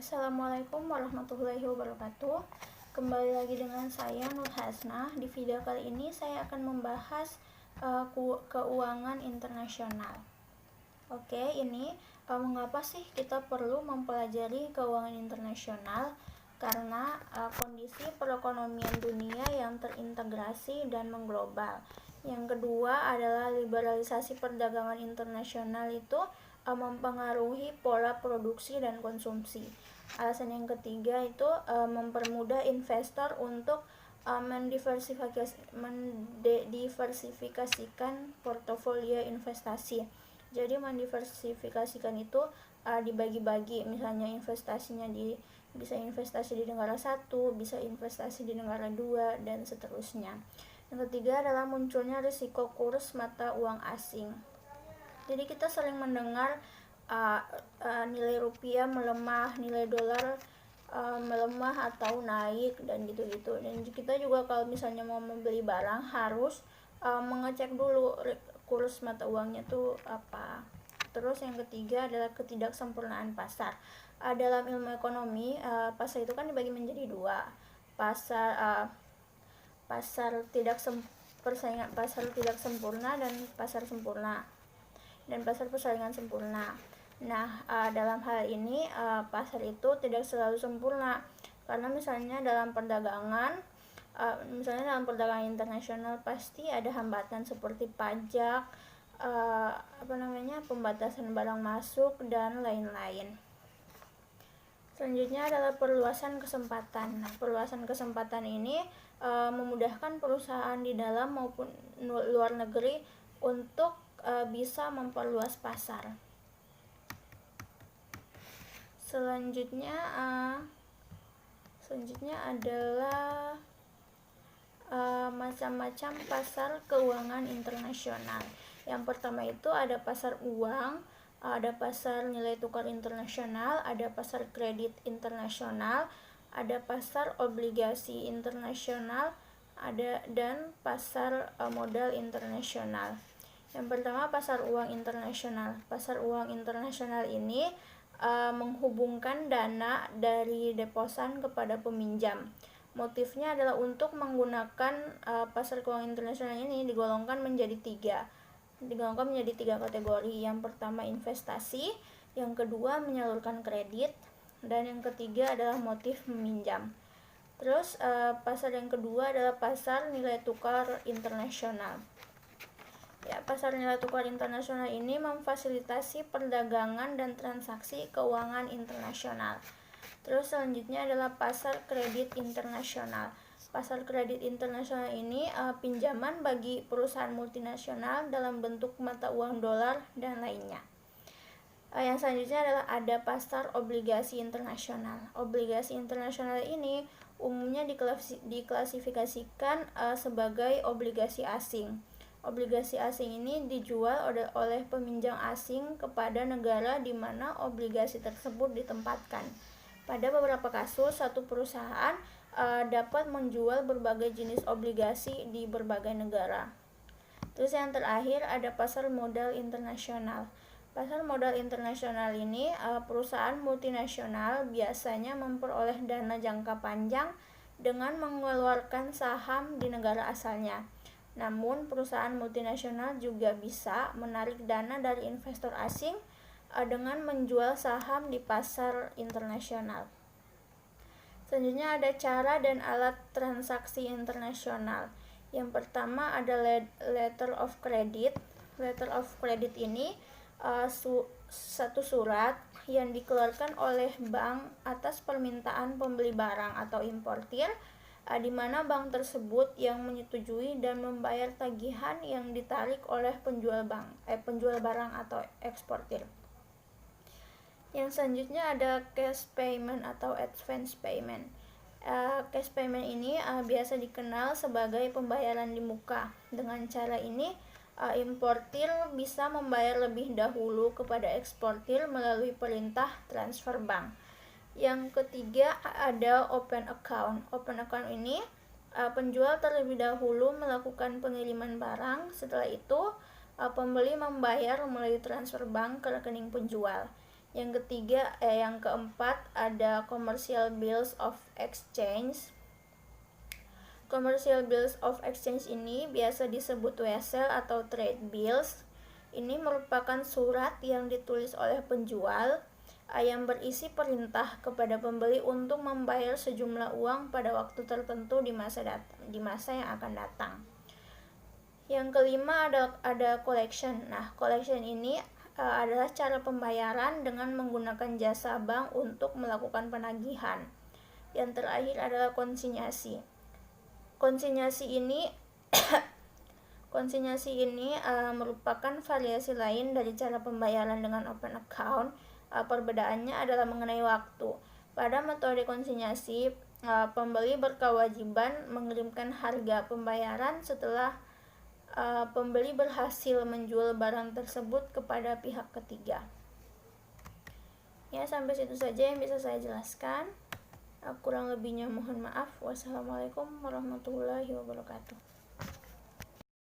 Assalamualaikum warahmatullahi wabarakatuh. Kembali lagi dengan saya Nur Hasnah. Di video kali ini saya akan membahas keuangan internasional. Oke, ini mengapa sih kita perlu mempelajari keuangan internasional? Karena kondisi perekonomian dunia yang terintegrasi dan mengglobal. Yang kedua adalah liberalisasi perdagangan internasional itu mempengaruhi pola produksi dan konsumsi. Alasan yang ketiga itu mempermudah investor untuk mendiversifikasikan portofolio investasi. Jadi mendiversifikasikan itu dibagi-bagi, misalnya investasinya bisa investasi di negara satu, bisa investasi di negara dua, dan seterusnya. Yang ketiga adalah munculnya risiko kurs mata uang asing. Jadi kita sering mendengar nilai rupiah melemah, nilai dolar melemah atau naik, dan gitu-gitu. Dan kita juga kalau misalnya mau membeli barang harus mengecek dulu kurs mata uangnya tuh apa. Terus yang ketiga adalah ketidaksempurnaan pasar. Dalam ilmu ekonomi, pasar itu kan dibagi menjadi dua. Pasar tidak sempurna dan pasar sempurna, dan pasar persaingan sempurna. Nah, dalam hal ini pasar itu tidak selalu sempurna, karena misalnya dalam perdagangan internasional pasti ada hambatan seperti pajak, pembatasan barang masuk, dan lain-lain. Selanjutnya adalah perluasan kesempatan. Nah, perluasan kesempatan ini memudahkan perusahaan di dalam maupun luar negeri untuk bisa memperluas pasar. Selanjutnya adalah macam-macam pasar keuangan internasional. Yang pertama itu ada pasar uang, ada pasar nilai tukar internasional, ada pasar kredit internasional, ada pasar obligasi internasional, dan pasar modal internasional. Yang pertama pasar uang internasional. Pasar uang internasional ini menghubungkan dana dari deposan kepada peminjam. Motifnya adalah untuk menggunakan pasar keuangan internasional ini digolongkan menjadi tiga kategori. Yang pertama investasi, yang kedua menyalurkan kredit, dan yang ketiga adalah motif meminjam. Terus pasar yang kedua adalah pasar nilai tukar internasional. Ya, pasar nilai tukar internasional ini memfasilitasi perdagangan dan transaksi keuangan internasional. Terus selanjutnya adalah pasar kredit internasional. Pasar kredit internasional ini pinjaman bagi perusahaan multinasional dalam bentuk mata uang dolar dan lainnya. Yang selanjutnya adalah ada pasar obligasi internasional. Obligasi internasional ini umumnya diklasifikasikan sebagai obligasi asing. Obligasi asing ini dijual oleh peminjam asing kepada negara di mana obligasi tersebut ditempatkan. Pada beberapa kasus, satu perusahaan dapat menjual berbagai jenis obligasi di berbagai negara. Terus yang terakhir ada pasar modal internasional. Pasar modal internasional ini perusahaan multinasional biasanya memperoleh dana jangka panjang dengan mengeluarkan saham di negara asalnya. Namun, perusahaan multinasional juga bisa menarik dana dari investor asing dengan menjual saham di pasar internasional. Selanjutnya ada cara dan alat transaksi internasional. Yang pertama ada letter of credit. Letter of credit ini satu surat yang dikeluarkan oleh bank atas permintaan pembeli barang atau importir, di mana bank tersebut yang menyetujui dan membayar tagihan yang ditarik oleh penjual barang atau eksportir. Yang selanjutnya ada cash payment atau advance payment. Cash payment ini biasa dikenal sebagai pembayaran di muka. Dengan cara ini importir bisa membayar lebih dahulu kepada eksportir melalui perintah transfer bank. Yang ketiga ada open account. Open account ini penjual terlebih dahulu melakukan pengiriman barang, setelah itu pembeli membayar melalui transfer bank ke rekening penjual. Yang keempat ada commercial bills of exchange. Commercial bills of exchange ini biasa disebut wesel atau trade bills. Ini merupakan surat yang ditulis oleh penjual yang berisi perintah kepada pembeli untuk membayar sejumlah uang pada waktu tertentu di masa yang akan datang. Yang kelima ada collection. Nah, collection ini adalah cara pembayaran dengan menggunakan jasa bank untuk melakukan penagihan. Yang terakhir adalah konsinyasi. Konsinyasi ini merupakan variasi lain dari cara pembayaran dengan open account. Perbedaannya adalah mengenai waktu. Pada metode konsinyasi, pembeli berkewajiban mengirimkan harga pembayaran setelah pembeli berhasil menjual barang tersebut kepada pihak ketiga. Ya, sampai situ saja yang bisa saya jelaskan. Kurang lebihnya mohon maaf. Wassalamualaikum warahmatullahi wabarakatuh.